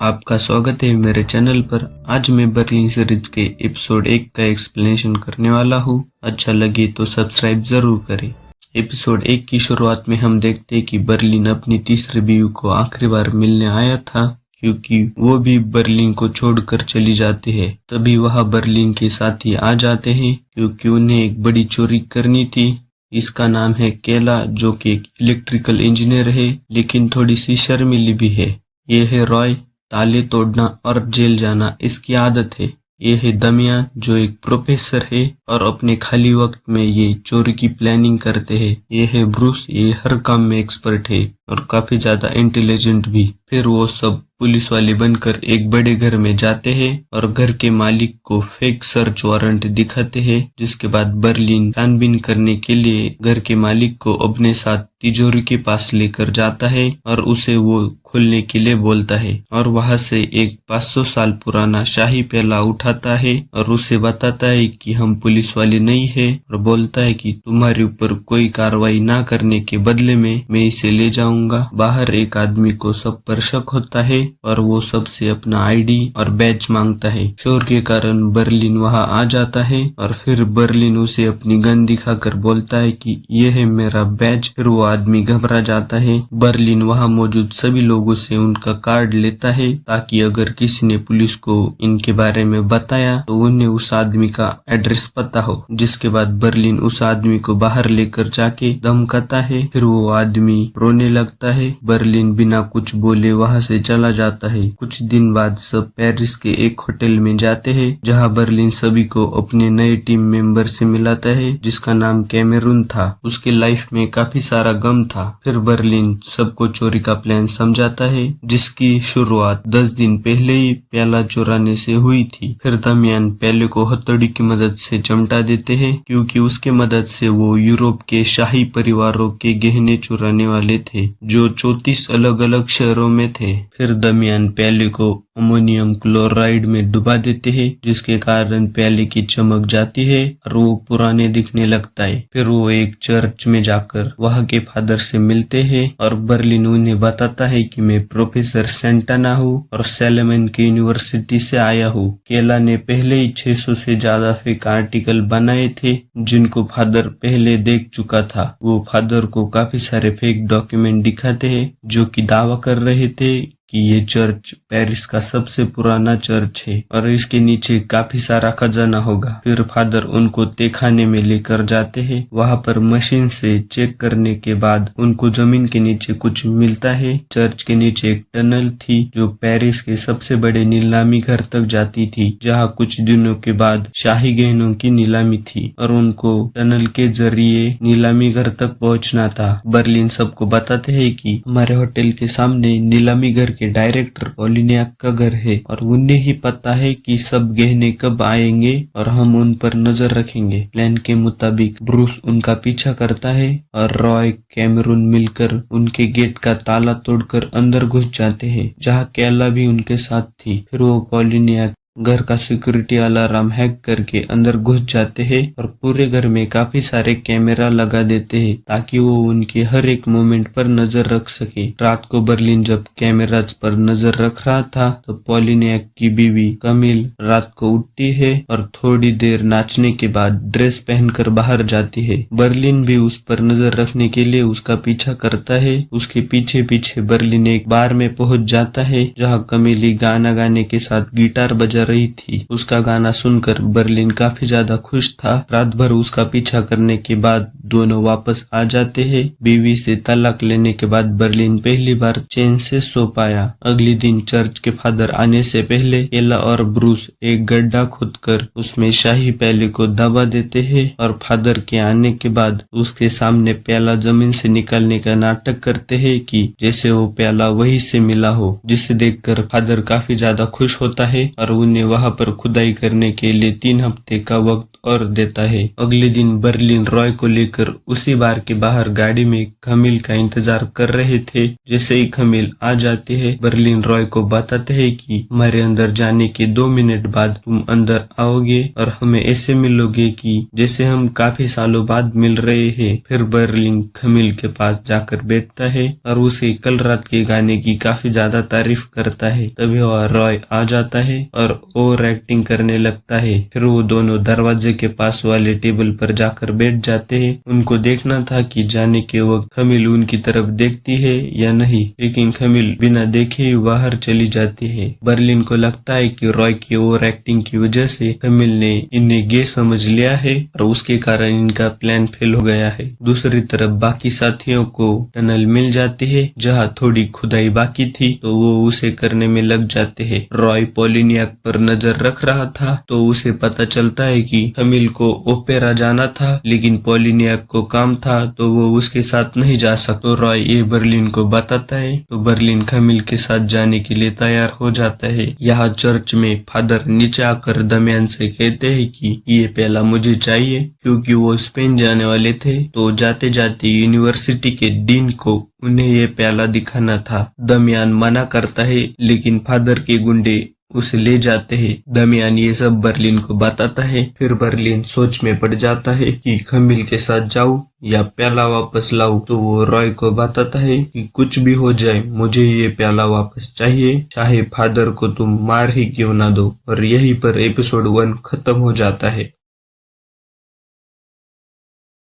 आपका स्वागत है मेरे चैनल पर। आज मैं बर्लिन सीरीज के एपिसोड 1 का एक्सप्लेनेशन करने वाला हूँ। अच्छा लगे तो सब्सक्राइब जरूर करें। एपिसोड 1 की शुरुआत में हम देखते हैं कि बर्लिन अपनी तीसरी बीवी को आखिरी बार मिलने आया था, क्योंकि वो भी बर्लिन को छोड़कर चली जाती है। तभी वह बर्लिन के साथी आ जाते हैं, क्योंकि उन्हें एक बड़ी चोरी करनी थी। इसका नाम है केला, जो कि एक इलेक्ट्रिकल इंजीनियर है, लेकिन थोड़ी सी शर्मीली भी है। ये है रॉय, ताले तोड़ना और जेल जाना इसकी आदत है। ये है दमियान, जो एक प्रोफेसर है और अपने खाली वक्त में ये चोरी की प्लानिंग करते हैं। ये है ब्रूस, ये हर काम में एक्सपर्ट है और काफी ज्यादा इंटेलिजेंट भी। फिर वो सब पुलिस वाले बनकर एक बड़े घर में जाते हैं और घर के मालिक को फेक सर्च वारंट दिखाते हैं, जिसके बाद बर्लिन छानबीन करने के लिए घर के मालिक को अपने साथ तिजोरी के पास लेकर जाता है और उसे वो खोलने के लिए बोलता है और वहां से एक 500 साल पुराना शाही प्याला उठाता है और उसे बताता है कि हम पुलिस वाले नहीं है, और बोलता है कि तुम्हारे ऊपर कोई कार्रवाई ना करने के बदले में मैं इसे ले जाऊंगा। बाहर एक आदमी को सब पर शक होता है और वो सबसे अपना आईडी और बैज मांगता है। शोर के कारण बर्लिन वहां आ जाता है और फिर बर्लिन उसे अपनी गन दिखाकर बोलता है कि ये है मेरा बैज। फिर वो आदमी घबरा जाता है। बर्लिन वहां मौजूद सभी लोगों से उनका कार्ड लेता है, ताकि अगर किसी ने पुलिस को इनके बारे में बताया तो उन्हें उस आदमी का एड्रेस पता हो। जिसके बाद बर्लिन उस आदमी को बाहर लेकर जाके धमकाता है। फिर वो आदमी रोने लगता है। बर्लिन बिना कुछ बोले वहां से चला जाता है। कुछ दिन बाद सब पेरिस के एक होटल में जाते हैं, जहां बर्लिन सभी को अपने नए टीम मेंबर से मिलाता है, जिसका नाम कैमरून था। उसके लाइफ में काफी सारा गम था। फिर बर्लिन सबको चोरी का प्लान समझाता है, जिसकी शुरुआत 10 दिन पहले ही प्याला चुराने से हुई थी। फिर दमियान प्याले को हथौड़ी की मदद से चमटा देते हैं, क्योंकि उसके मदद से वो यूरोप के शाही परिवारों के गहने चुराने वाले थे, जो 34 अलग अलग शहरों में थे। फिर दमियान प्याले को अमोनियम क्लोराइड में डुबा देते हैं, जिसके कारण प्याले की चमक जाती है और वो पुराने दिखने लगता है। फिर वो एक चर्च में जाकर वहां के फादर से मिलते हैं और बर्लिन उन्हें बताता है कि मैं प्रोफेसर सेंटाना हूँ और सैलेमन की यूनिवर्सिटी से आया हूँ। केला ने पहले ही 600 से ज्यादा फेक आर्टिकल बनाए थे, जिनको फादर पहले देख चुका था। वो फादर को काफी सारे फेक डॉक्यूमेंट दिखाते हैं, जो कि दावा कर रहे थे कि ये चर्च पेरिस का सबसे पुराना चर्च है और इसके नीचे काफी सारा खजाना होगा। फिर फादर उनको तहखाने में लेकर जाते हैं। वहां पर मशीन से चेक करने के बाद उनको जमीन के नीचे कुछ मिलता है। चर्च के नीचे एक टनल थी, जो पेरिस के सबसे बड़े नीलामी घर तक जाती थी, जहां कुछ दिनों के बाद शाही गहनों की नीलामी थी और उनको टनल के जरिए नीलामी घर तक पहुंचना था। बर्लिन सबको बताते हैं कि हमारे होटल के सामने नीलामी घर के डायरेक्टर पॉलिनियाक का घर है और उन्हें ही पता है कि सब गहने कब आएंगे और हम उन पर नजर रखेंगे। प्लान के मुताबिक ब्रूस उनका पीछा करता है और रॉय कैमरून मिलकर उनके गेट का ताला तोड़कर अंदर घुस जाते हैं, जहां केला भी उनके साथ थी। फिर वो पॉलिनियाक घर का सिक्योरिटी अलार्म हैक करके अंदर घुस जाते हैं और पूरे घर में काफी सारे कैमरा लगा देते हैं, ताकि वो उनके हर एक मोमेंट पर नजर रख सके। रात को बर्लिन जब कैमराज पर नजर रख रहा था, तो पॉलिनियाक की बीवी कमिल रात को उठती है और थोड़ी देर नाचने के बाद ड्रेस पहनकर बाहर जाती है। बर्लिन भी उस पर नजर रखने के लिए उसका पीछा करता है। उसके पीछे पीछे बर्लिन एक बार में पहुंच जाता है, जहाँ कमिली गाना गाने के साथ गिटार बजा रही थी। उसका गाना सुनकर बर्लिन काफी ज्यादा खुश था। रात भर उसका पीछा करने के बाद दोनों वापस आ जाते हैं। बीवी से तलाक लेने के बाद बर्लिन पहली बार चैन से सो पाया। अगले दिन चर्च के फादर आने से पहले केला और ब्रूस एक गड्ढा खोदकर उसमें शाही प्याले को दबा देते हैं और फादर के आने के बाद उसके सामने प्याला जमीन से निकालने का नाटक करते हैं कि जैसे वो प्याला वही से मिला हो, जिसे देखकर फादर काफी ज्यादा खुश होता है और उन्हें वहां पर खुदाई करने के लिए 3 हफ्ते का वक्त और देता है। अगले दिन बर्लिन रॉय को लेकर उसी बार के बाहर गाड़ी में खमील का इंतजार कर रहे थे। जैसे ही खमील आ जाते हैं, बर्लिन रॉय को बताते हैं कि हमारे अंदर जाने के 2 मिनट बाद तुम अंदर आओगे और हमें ऐसे मिलोगे कि जैसे हम काफी सालों बाद मिल रहे हैं। फिर बर्लिन खमील के पास जाकर बैठता है और उसे कल रात के गाने की काफी ज्यादा तारीफ करता है। तभी वह रॉय आ जाता है और ओवर एक्टिंग करने लगता है। फिर वो दोनों दरवाजे के पास वाले टेबल पर जाकर बैठ जाते हैं। उनको देखना था कि जाने के वक्त खमील उनकी तरफ देखती है या नहीं, लेकिन खमील बिना देखे ही बाहर चली जाती है। बर्लिन को लगता है कि रॉय की ओवर एक्टिंग की वजह से खमील ने इन्हें गे समझ लिया है और उसके कारण इनका प्लान फेल हो गया है। दूसरी तरफ बाकी साथियों को टनल मिल जाती है जहाँ थोड़ी खुदाई बाकी थी, तो वो उसे करने में लग जाते हैं। रॉय पॉलिनियाक पर नजर रख रहा था तो उसे पता चलता है कि खमील को ओपेरा जाना था, लेकिन पॉलिनियाक को काम था तो वो उसके साथ नहीं जा सकता। तो रॉय ये बर्लिन को बताता है तो बर्लिन खमील के साथ जाने के लिए तैयार हो जाता है। यहाँ चर्च में फादर नीचे आकर दमियान से कहते हैं कि ये प्याला मुझे चाहिए, क्योंकि वो स्पेन जाने वाले थे तो जाते जाते यूनिवर्सिटी के डीन को उन्हें ये प्याला दिखाना था। दमियान मना करता है, लेकिन फादर के गुंडे उसे ले जाते हैं। दमियान ये सब बर्लिन को बताता है। फिर बर्लिन सोच में पड़ जाता है कि खमील के साथ जाऊं या प्याला वापस लाऊं। तो वो रॉय को बताता है कि कुछ भी हो जाए मुझे ये प्याला वापस चाहिए, चाहे फादर को तुम मार ही क्यों ना दो। और यहीं पर एपिसोड 1 खत्म हो जाता है।